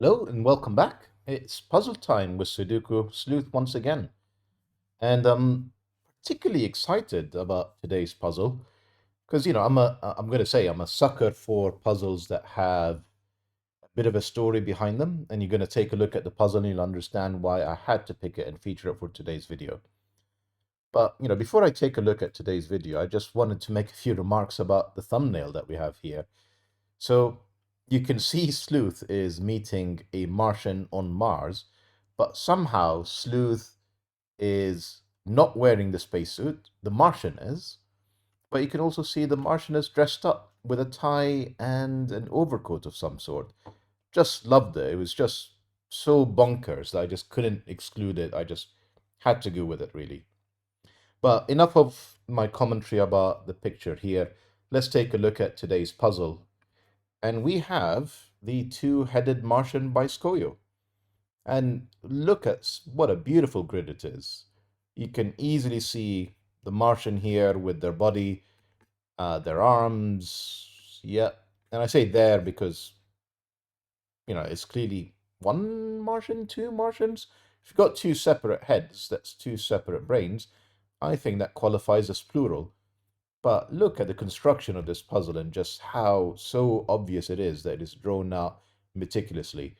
Hello and welcome back. It's puzzle time with Sudoku Sleuth once again. And I'm particularly excited about today's puzzle because I'm going to say I'm a sucker for puzzles that have a bit of a story behind them, and you're going to take a look at the puzzle and you'll understand why I had to pick it and feature it for today's video. But, before I take a look at today's video, I just wanted to make a few remarks about the thumbnail that we have here. So you can see Sleuth is meeting a Martian on Mars, but somehow Sleuth is not wearing the spacesuit. The Martian is, but you can also see the Martian is dressed up with a tie and an overcoat of some sort. Just loved it. It was just so bonkers that I just couldn't exclude it. I just had to go with it, really. But enough of my commentary about the picture here. Let's take a look at today's puzzle. And we have the two-headed Martian by Scojo. And look at what a beautiful grid it is. You can easily see the Martian here with their body, their arms. Yeah. And I say there because, it's clearly one Martian, two Martians. If you've got two separate heads, that's two separate brains. I think that qualifies as plural. But look at the construction of this puzzle and just how so obvious it is that it is drawn out meticulously.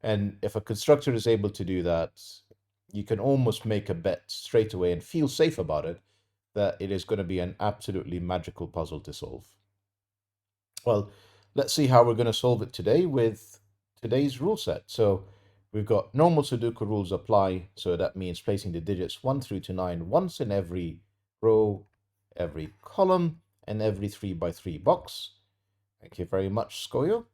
And if a constructor is able to do that, you can almost make a bet straight away and feel safe about it that it is going to be an absolutely magical puzzle to solve. Well, let's see how we're going to solve it today with today's rule set. So we've got normal Sudoku rules apply. So that means placing the digits 1 through to 9 once in every row, every column, and every 3x3 box. Thank you very much, Scojo.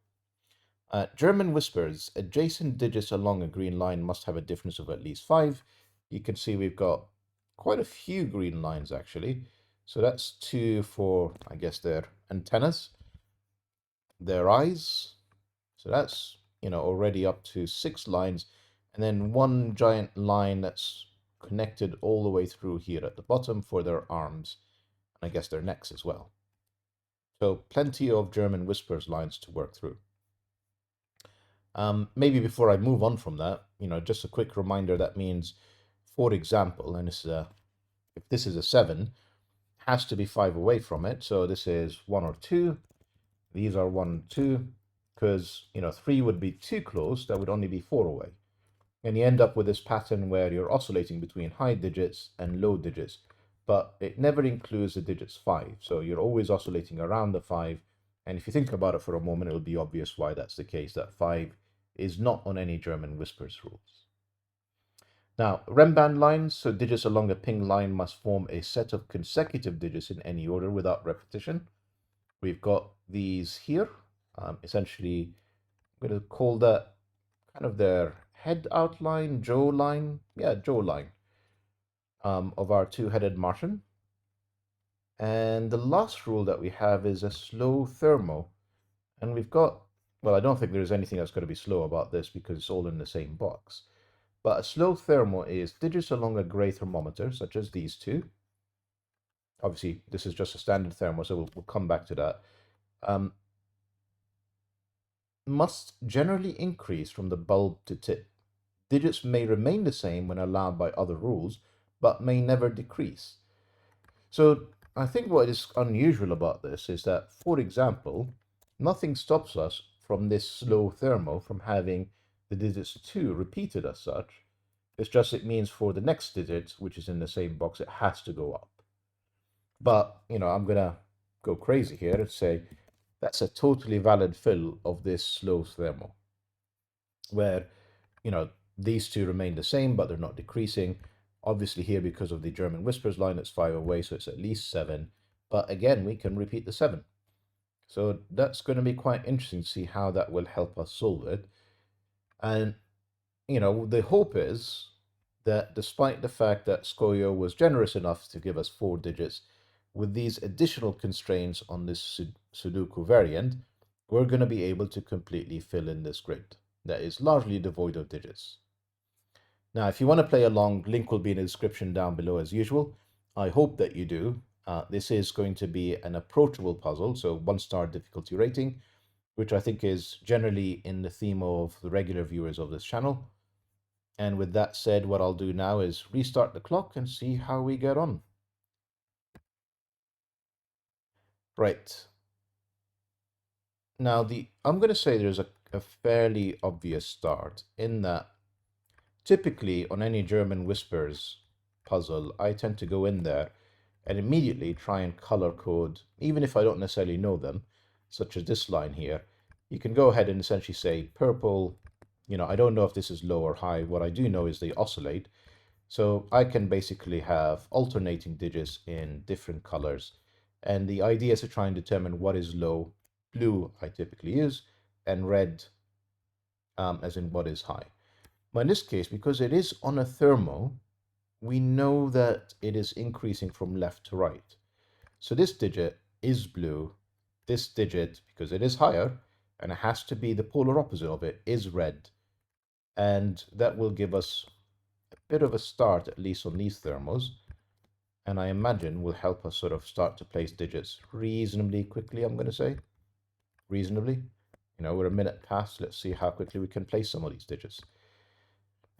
German whispers, adjacent digits along a green line must have a difference of at least 5. You can see we've got quite a few green lines, actually. So that's 2 for, I guess, their antennas, their eyes. So that's, already up to 6 lines. And then one giant line that's connected all the way through here at the bottom for their arms. And I guess their necks as well. So plenty of German whispers lines to work through. Maybe before I move on from that, just a quick reminder that means, for example, and if this is a 7, has to be 5 away from it. So this is 1 or 2. These are 1 and 2, because 3 would be too close. That would only be 4 away. And you end up with this pattern where you're oscillating between high digits and low digits, but it never includes the digits 5. So you're always oscillating around the 5. And if you think about it for a moment, it'll be obvious why that's the case, that 5 is not on any German whispers rules. Now, Renbans lines, so digits along a ping line must form a set of consecutive digits in any order without repetition. We've got these here. Essentially, I'm going to call that kind of their head outline, jaw line. Yeah, jaw line of our two-headed Martian. And the last rule that we have is a slow thermo. And we've got, well, I don't think there's anything that's going to be slow about this because it's all in the same box. But a slow thermo is digits along a gray thermometer, such as these two. Obviously, this is just a standard thermo, so we'll come back to that. Must generally increase from the bulb to tip. Digits may remain the same when allowed by other rules, but may never decrease. So I think what is unusual about this is that, for example, nothing stops us from this slow thermo from having the digits 2 repeated as such. It's just it means for the next digit, which is in the same box, it has to go up. But, I'm going to go crazy here and say that's a totally valid fill of this slow thermo, where, these two remain the same, but they're not decreasing. Obviously here, because of the German whispers line, it's 5 away, so it's at least 7. But again, we can repeat the 7. So that's going to be quite interesting to see how that will help us solve it. And, the hope is that despite the fact that Scojo was generous enough to give us 4 digits, with these additional constraints on this Sudoku variant, we're going to be able to completely fill in this grid that is largely devoid of digits. Now, if you want to play along, link will be in the description down below as usual. I hope that you do. This is going to be an approachable puzzle, so 1-star difficulty rating. which I think is generally in the theme of the regular viewers of this channel. And with that said, what I'll do now is restart the clock and see how we get on. Right. Now, I'm going to say there's a fairly obvious start in that typically on any German whispers puzzle, I tend to go in there and immediately try and color code, even if I don't necessarily know them, such as this line here. You can go ahead and essentially say purple. I don't know if this is low or high. What I do know is they oscillate. So I can basically have alternating digits in different colors. And the idea is to try and determine what is low. Blue I typically use, and red as in what is high. But in this case, because it is on a thermo, we know that it is increasing from left to right. So this digit is blue. This digit, because it is higher, and it has to be the polar opposite of it, is red. And that will give us a bit of a start, at least on these thermos. And I imagine will help us sort of start to place digits reasonably quickly, I'm going to say. Reasonably. We're a minute past. Let's see how quickly we can place some of these digits.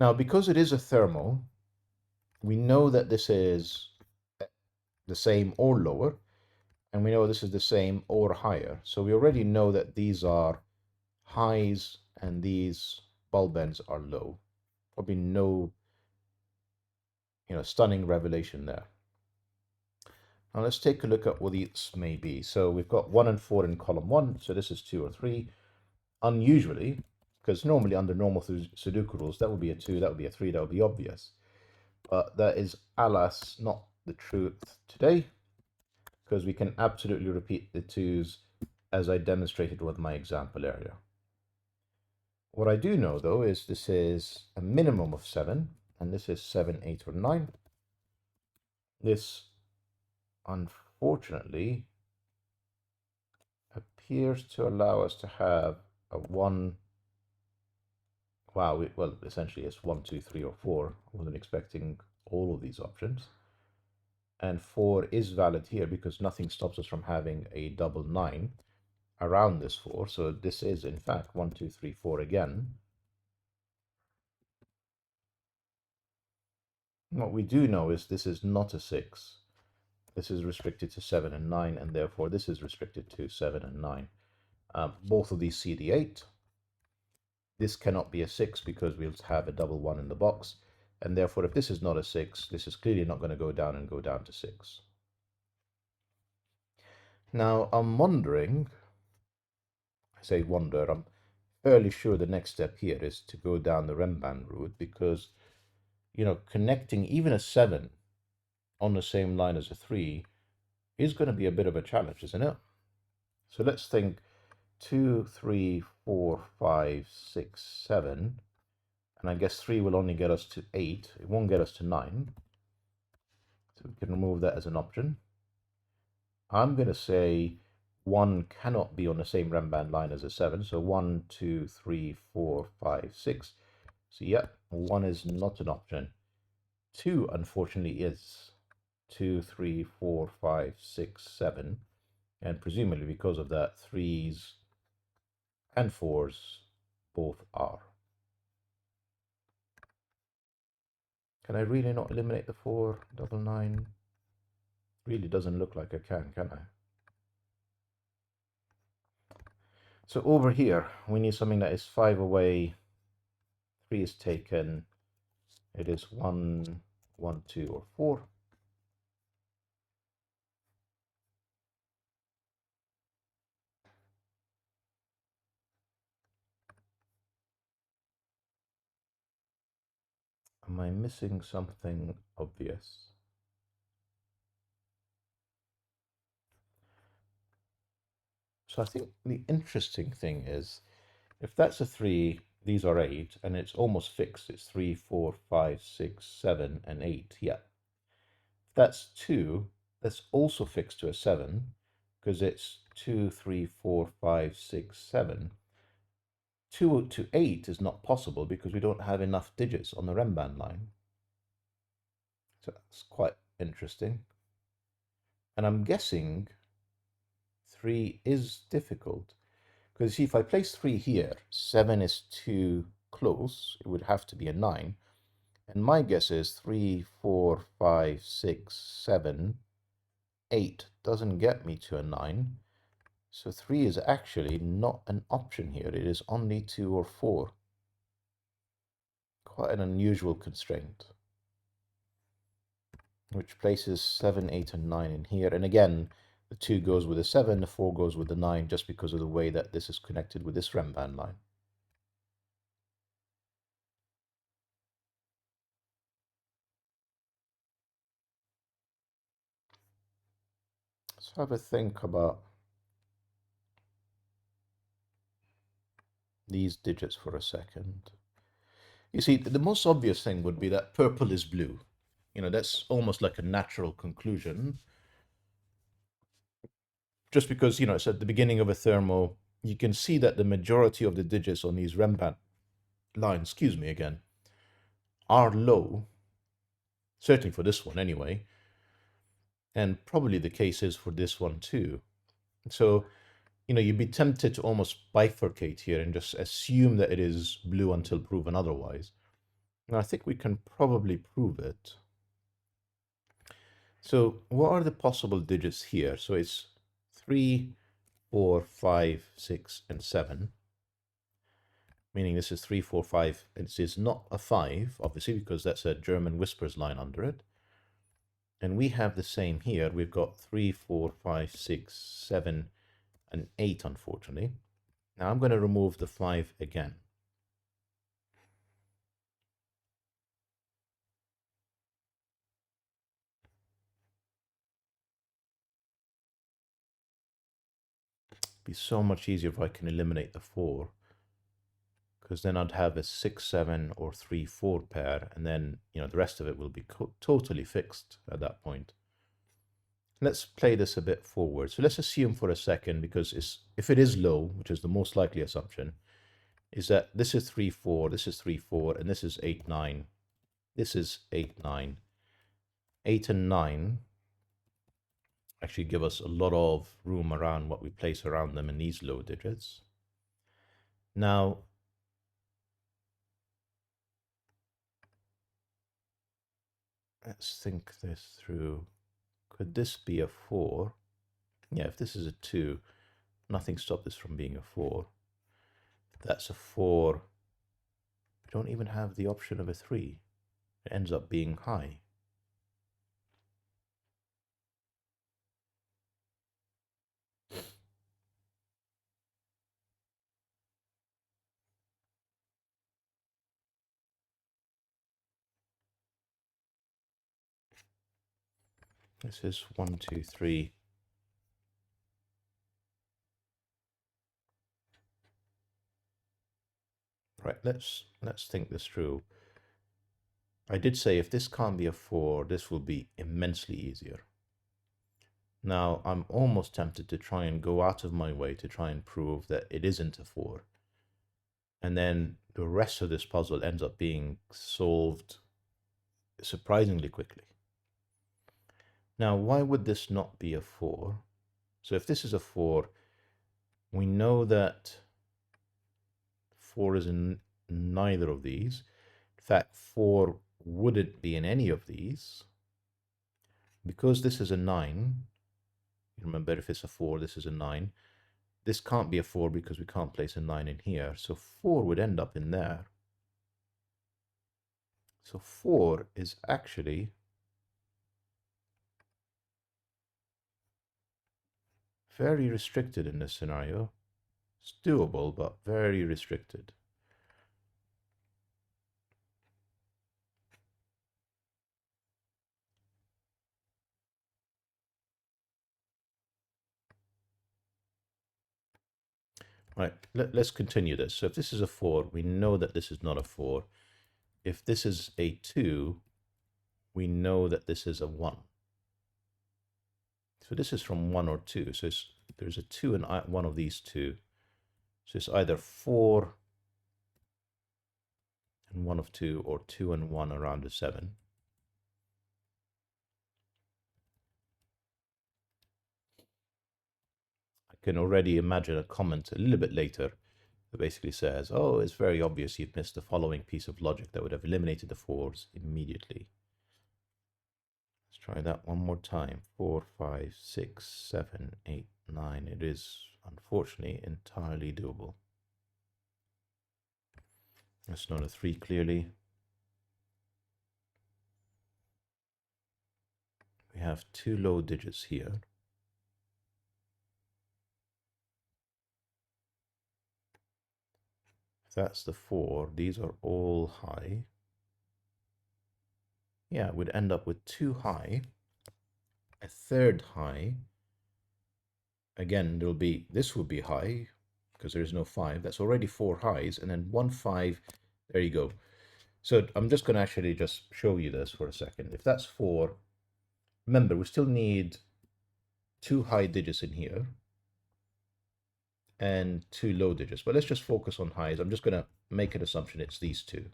Now, because it is a thermo, we know that this is the same or lower, and we know this is the same or higher. So we already know that these are highs and these bulb ends are low. Probably no, stunning revelation there. Now let's take a look at what these may be. So we've got 1 and 4 in column 1, so this is 2 or 3. Unusually, because normally under normal Sudoku rules, that would be a 2, that would be a 3, that would be obvious. But that is, alas, not the truth today, because we can absolutely repeat the 2's as I demonstrated with my example area. What I do know, though, is this is a minimum of 7, and this is 7, 8, or 9. This, unfortunately, appears to allow us to have a 1. Wow, well, essentially it's 1, 2, 3, or 4. I wasn't expecting all of these options. And 4 is valid here because nothing stops us from having a double 9 around this 4. So this is, in fact, 1, 2, 3, 4 again. What we do know is this is not a 6. This is restricted to 7 and 9, and therefore this is restricted to 7 and 9. Both of these see the 8. This cannot be a 6 because we'll have a double 1 in the box. And therefore, if this is not a 6, this is clearly not going to go down to 6. Now, I'm wondering, I say wonder, I'm fairly sure the next step here is to go down the Renbans route because, connecting even a 7 on the same line as a 3 is going to be a bit of a challenge, isn't it? So let's think 2, 3, 4, 5, 6, 7. And I guess 3 will only get us to 8. It won't get us to 9. So we can remove that as an option. I'm going to say 1 cannot be on the same Renbans line as a 7. So 1, 2, 3, 4, 5, 6. So yeah, 1 is not an option. 2, unfortunately, is 2, 3, 4, 5, 6, 7. And presumably because of that, 3s and 4s both are. Can I really not eliminate the 4, double 9? Really doesn't look like I can I? So over here, we need something that is 5 away, 3 is taken, it is 1, 1, 2, or 4. Am I missing something obvious? So I think the interesting thing is, if that's a 3, these are 8, and it's almost fixed. It's 3, 4, 5, 6, 7, and 8. Yeah. If that's 2, that's also fixed to a 7, because it's 2, 3, 4, 5, 6, 7. 2 to 8 is not possible because we don't have enough digits on the Renbans line. So that's quite interesting. And I'm guessing 3 is difficult Because see, if I place 3 here, 7 is too close. It would have to be a 9. And my guess is 3, 4, 5, 6, 7, 8 doesn't get me to a 9. So 3 is actually not an option here. It is only 2 or 4. Quite an unusual constraint, which places 7, 8, and 9 in here. And again, the 2 goes with the 7, the 4 goes with the 9, just because of the way that this is connected with this Renban line. Let's have a think about these digits for a second. You see, the most obvious thing would be that purple is blue. You know, that's almost like a natural conclusion. Just because, you know, it's at the beginning of a thermo, you can see that the majority of the digits on these Renban lines, excuse me again, are low. Certainly for this one anyway. And probably the case is for this one too. So, you know, you'd be tempted to almost bifurcate here and just assume that it is blue until proven otherwise. And I think we can probably prove it. So what are the possible digits here? So it's 3, 4, 5, 6, and 7. Meaning this is 3, 4, 5. It is not a 5, obviously, because that's a German whispers line under it. And we have the same here. We've got 3, 4, 5, 6, 7, and 8, unfortunately. Now I'm going to remove the 5 again. It'd be so much easier if I can eliminate the 4. Because then I'd have a 6, 7, or 3, 4 pair. And then, you know, the rest of it will be totally fixed at that point. Let's play this a bit forward. So let's assume for a second, because if it is low, which is the most likely assumption, is that this is 3, 4, this is 3, 4, and this is 8, 9. This is 8, 9. 8 and 9 actually give us a lot of room around what we place around them in these low digits. Now, let's think this through. Could this be a 4? Yeah, if this is a 2, nothing stopped this from being a 4. If that's a 4, we don't even have the option of a 3. It ends up being high. This is 1, 2, 3. Right, let's think this through. I did say if this can't be a 4, this will be immensely easier. Now, I'm almost tempted to try and go out of my way to try and prove that it isn't a 4. And then the rest of this puzzle ends up being solved surprisingly quickly. Now, why would this not be a 4? So if this is a 4, we know that 4 is in neither of these. In fact, 4 wouldn't be in any of these. Because this is a 9, remember if it's a 4, this is a 9. This can't be a 4 because we can't place a 9 in here. So 4 would end up in there. So 4 is actually very restricted in this scenario. It's doable, but very restricted. Right, let's continue this. So if this is a 4, we know that this is not a 4. If this is a 2, we know that this is a 1. So this is from 1 or 2. So there's a 2 in one of these two. So it's either 4 and 1 of 2 or 2 and 1 around a 7. I can already imagine a comment a little bit later that basically says, oh, it's very obvious you've missed the following piece of logic that would have eliminated the 4s immediately. Let's try that one more time. 4, 5, 6, 7, 8, 9. It is unfortunately entirely doable. That's not a 3 clearly. We have 2 low digits here. If that's the 4, these are all high. Yeah, we'd end up with 2 high, a third high. Again, this would be high because there is no 5. That's already 4 highs, and then 1 5. There you go. So I'm just going to actually just show you this for a second. If that's 4, remember, we still need 2 high digits in here and 2 low digits. But let's just focus on highs. I'm just going to make an assumption it's these 2.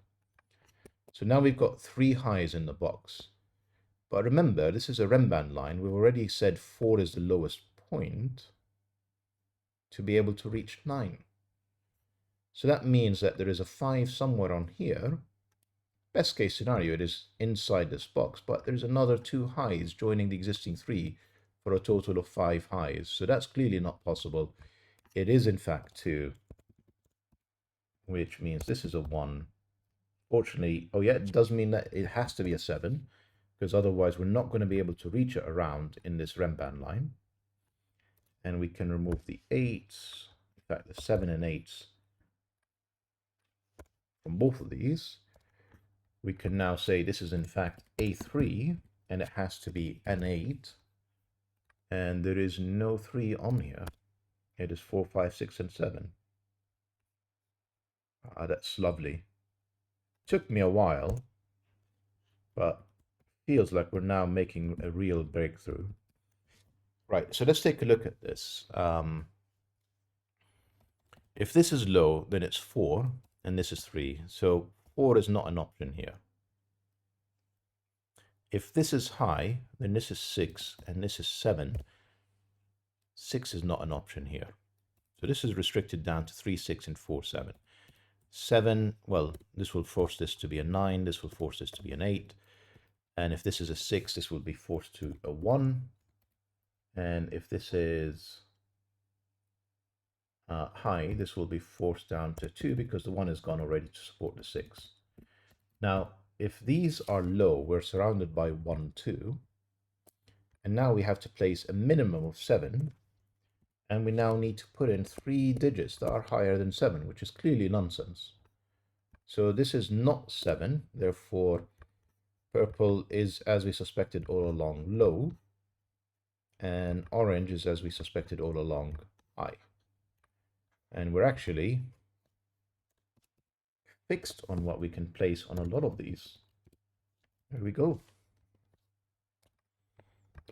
So now we've got 3 highs in the box. But remember, this is a Renban line. We've already said 4 is the lowest point to be able to reach 9. So that means that there is a 5 somewhere on here. Best case scenario, it is inside this box, but there's another 2 highs joining the existing 3 for a total of 5 highs. So that's clearly not possible. It is in fact 2, which means this is a 1. Fortunately, oh yeah, it does mean that it has to be a 7, because otherwise we're not going to be able to reach it around in this Renban line. And we can remove the 8s, in fact the 7 and 8s from both of these. We can now say this is in fact A3, and it has to be an 8. And there is no 3 on here. It is 4, 5, 6, and 7. Ah, that's lovely. Took me a while, but feels like we're now making a real breakthrough. Right, so let's take a look at this. If this is low, then it's 4, and this is 3. So 4 is not an option here. If this is high, then this is 6, and this is 7. 6 is not an option here. So this is restricted down to 3, 6, and 4, 7. 7, well, this will force this to be a 9. This will force this to be an 8. And if this is a 6, this will be forced to a 1. And if this is high, this will be forced down to 2 because the 1 is gone already to support the 6. Now, if these are low, we're surrounded by 1, 2. And now we have to place a minimum of 7. And we now need to put in 3 digits that are higher than 7, which is clearly nonsense. So this is not 7. Therefore, purple is, as we suspected all along, low. And orange is, as we suspected all along, high. And we're actually fixed on what we can place on a lot of these. There we go.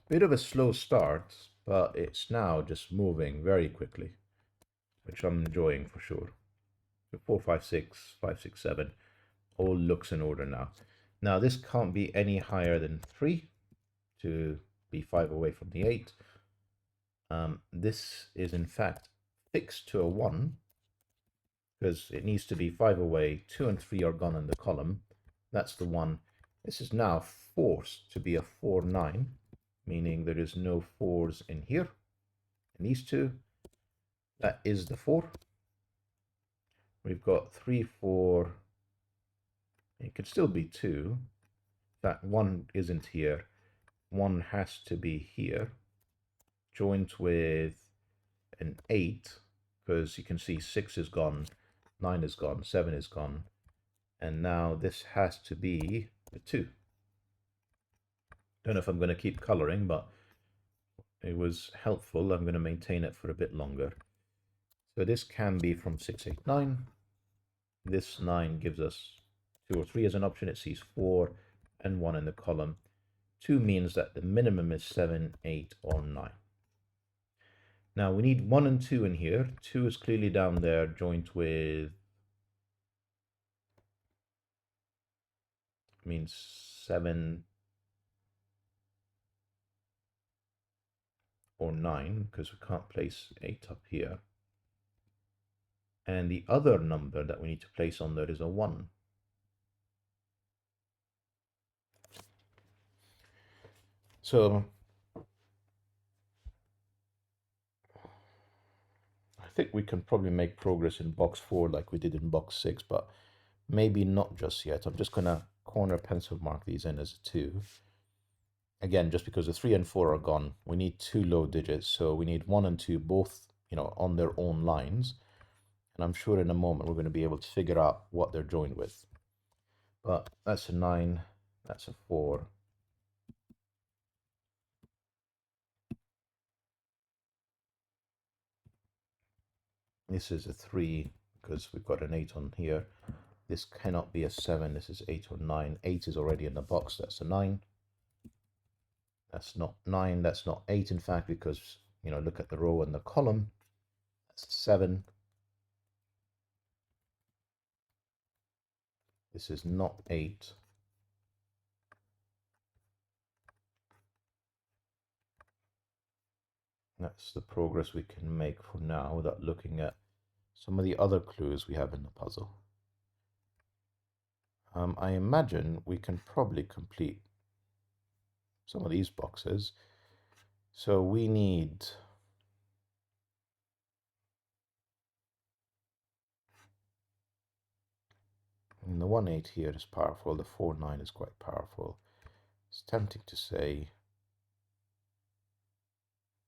Bit of a slow start, but it's now just moving very quickly, which I'm enjoying for sure. So 4, 5, 6, 5, 6, 7, all looks in order now. Now this can't be any higher than 3 to be 5 away from the 8. This is in fact fixed to a 1 because it needs to be 5 away. 2 and 3 are gone in the column. That's the 1. This is now forced to be a 4, 9, meaning there is no 4s in here. And these 2, that is the 4. We've got 3, 4. It could still be 2. That 1 isn't here. 1 has to be here, joined with an 8, because you can see 6 is gone, 9 is gone, 7 is gone, and now this has to be a 2. Don't know if I'm going to keep coloring, but it was helpful. I'm going to maintain it for a bit longer. So this can be from 6, 8, 9. This 9 gives us 2 or 3 as an option. It sees 4 and 1 in the column. 2 means that the minimum is 7, 8, or 9. Now we need 1 and 2 in here. 2 is clearly down there, joined with, means 7. or 9 because we can't place 8 up here. And the other number that we need to place on there is a 1. So I think we can probably make progress in box 4 like we did in box 6, but maybe not just yet. I'm just going to corner pencil mark these in as a 2. Again, just because the 3 and 4 are gone, we need 2 low digits. So we need 1 and 2 both, on their own lines. And I'm sure in a moment we're going to be able to figure out what they're joined with. But that's a 9, that's a 4. This is a 3 because we've got an 8 on here. This cannot be a 7, this is 8 or 9. 8 is already in the box, that's a 9. That's not 9, that's not 8 in fact, because, look at the row and the column. That's a 7. This is not 8. That's the progress we can make for now without looking at some of the other clues we have in the puzzle. I imagine we can probably complete some of these boxes. So we need the 1-8 here is powerful, the 4-9 is quite powerful. It's tempting to say,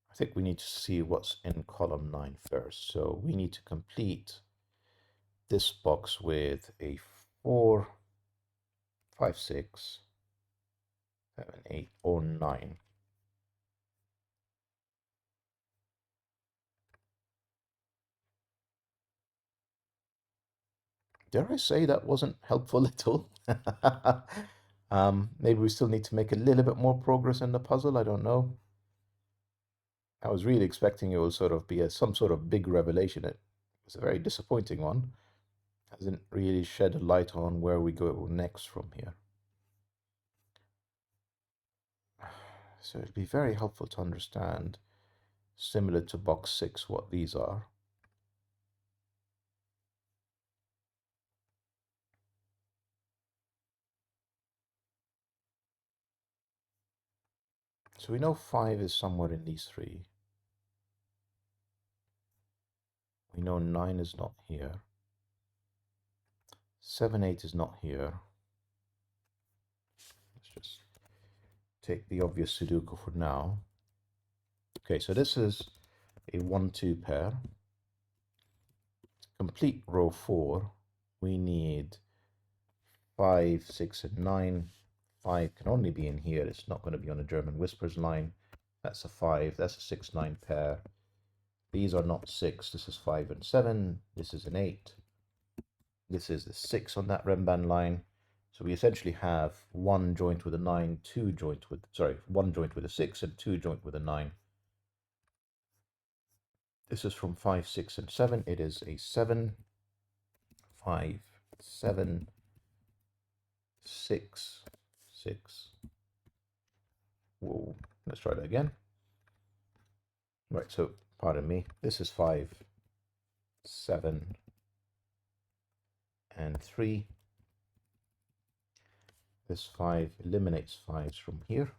I think we need to see what's in column 9 first. So we need to complete this box with a 4, 5, 6, 7, 8, or 9. Dare I say that wasn't helpful at all? Maybe we still need to make a little bit more progress in the puzzle. I don't know. I was really expecting it would sort of be some sort of big revelation. It was a very disappointing one. Hasn't really shed a light on where we go next from here. So it'd be very helpful to understand, similar to box 6, what these are. So we know 5 is somewhere in these 3. We know 9 is not here. 7, 8 is not here. Let's just take the obvious Sudoku for now. Okay, so this is a 1-2 pair. To complete row 4, we need 5, 6, and 9. 5 can only be in here. It's not going to be on a German Whispers line. That's a 5. That's a 6, 9 pair. These are not 6. This is 5 and 7. This is an 8. This is the 6 on that Renban line. So we essentially have 1 joint with a 9, 2 joint with, 1 joint with a 6 and 2 joint with a 9. This is from 5, 6, and 7. It is a 7, 5, 7, 6, 6. Whoa, let's try that again. Right, so pardon me. This is 5, 7, and 3. This 5 eliminates 5s from here.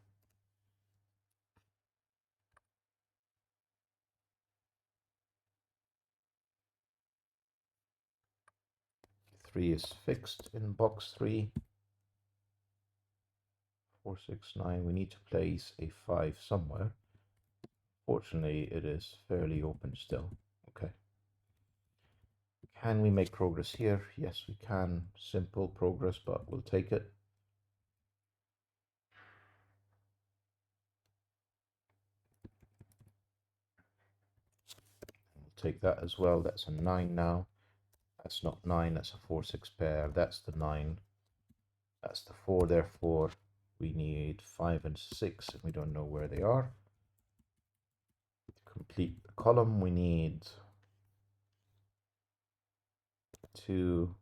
3 is fixed in box 3. 4, 6, 9. We need to place a 5 somewhere. Fortunately, it is fairly open still. Okay. Can we make progress here? Yes, we can. Simple progress, but we'll take it. We'll take that as well. That's a 9 now. That's not 9, that's a 4, 6 pair. That's the 9. That's the 4, therefore we need 5 and 6, and we don't know where they are. To complete the column, we need 2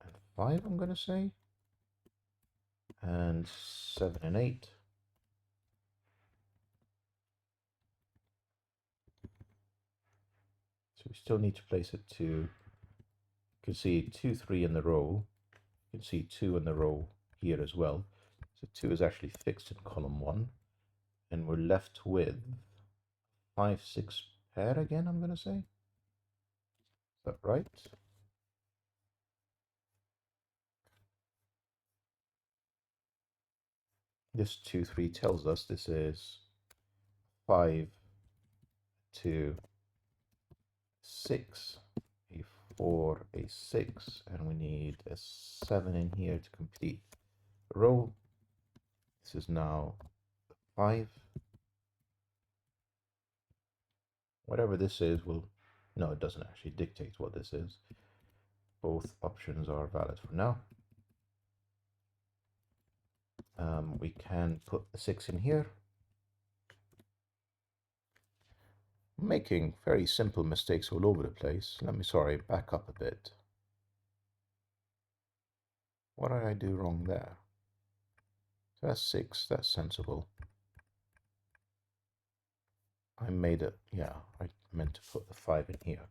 and 5, I'm going to say, and 7 and 8. still need to place it 2. You can see 2, 3 in the row. You can see 2 in the row here as well. So 2 is actually fixed in column 1. And we're left with 5, 6 pair again, I'm going to say. Is that right? This 2, 3 tells us this is 5, 2, 6, a 4, a 6, and we need a 7 in here to complete the row. This is now 5. Whatever this is will, no, it doesn't actually dictate what this is. Both options are valid for now. We can put the 6 in here. Making very simple mistakes all over the place. Sorry, back up a bit. What did I do wrong there? So that's 6, that's sensible. I made it, yeah, I meant to put the 5 in here.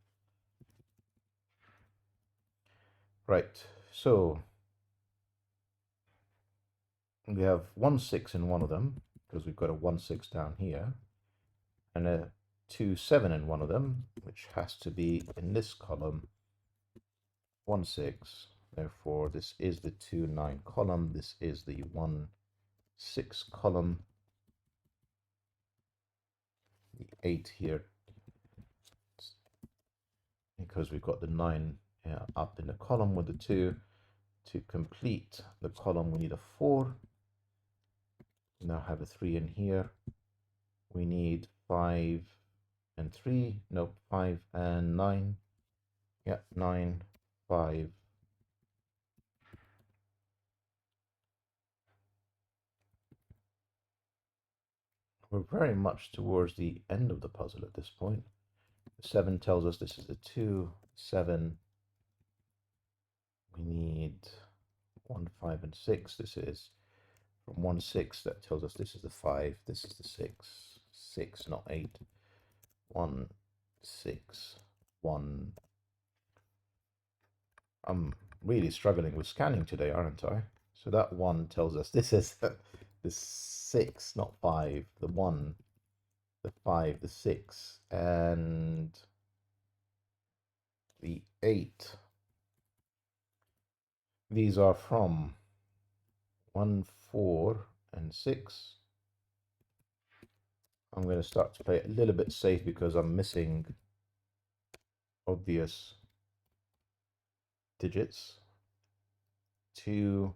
Right, so we have 1, 6 in one of them, because we've got a 1, 6 down here, and a 2, 7 in one of them, which has to be in this column, 1, 6. Therefore, this is the 2, 9 column. This is the 1, 6 column. The 8 here, because we've got the 9 up in the column with the 2. To complete the column, we need a 4. We now have a 3 in here. We need 5 and 3. Nope, 5 and 9. Yeah, 9, 5. We're very much towards the end of the puzzle at this point. The 7 tells us this is a 2, 7. We need 1, 5, and 6. This is from 1, 6. That tells us this is the 5. This is the 6. 6, not 8. 1, 6, 1. I'm really struggling with scanning today, aren't I? So that 1 tells us this is the 6, not 5. The 1, the 5, the 6, and the 8. These are from 1, 4, and 6. I'm going to start to play a little bit safe because I'm missing obvious digits. 2,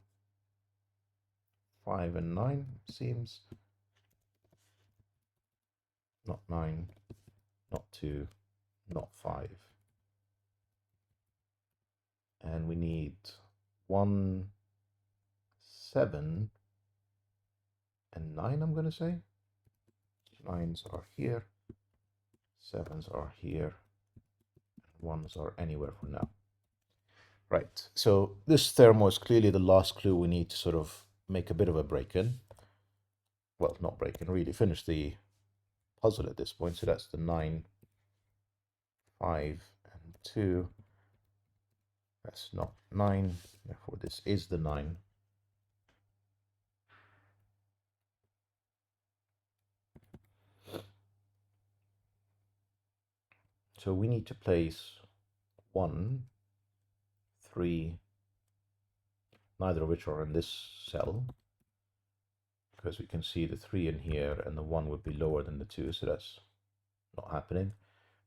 5, and 9 seems. Not 9, not 2, not 5. And we need 1, 7, and 9, I'm going to say. 9s are here, 7s are here, and 1s are anywhere for now. Right, so this thermo is clearly the last clue we need to sort of make a bit of a break in. Well, not break in, really finish the puzzle at this point. So that's the 9, 5, and 2. That's not 9, therefore this is the 9. So we need to place 1, 3, neither of which are in this cell, because we can see the 3 in here and the 1 would be lower than the 2, so that's not happening.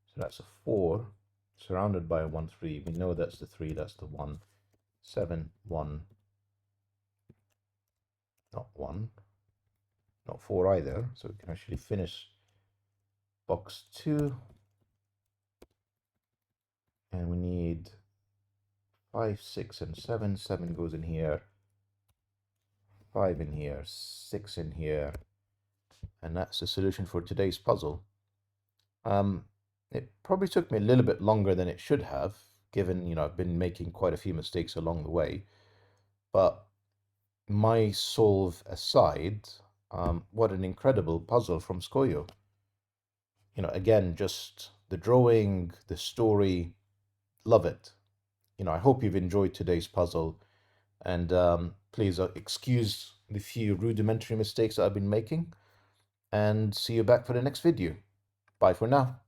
So that's a 4 surrounded by a 1, 3. We know that's the 3, that's the 1. 7, 1, not 1, not 4 either. So we can actually finish box 2. And we need 5, 6, and 7. 7 goes in here, 5 in here, 6 in here. And that's the solution for today's puzzle. It probably took me a little bit longer than it should have, given, I've been making quite a few mistakes along the way. But my solve aside, what an incredible puzzle from Scojo. Again, just the drawing, the story. Love it. I hope you've enjoyed today's puzzle. And please excuse the few rudimentary mistakes that I've been making. And see you back for the next video. Bye for now.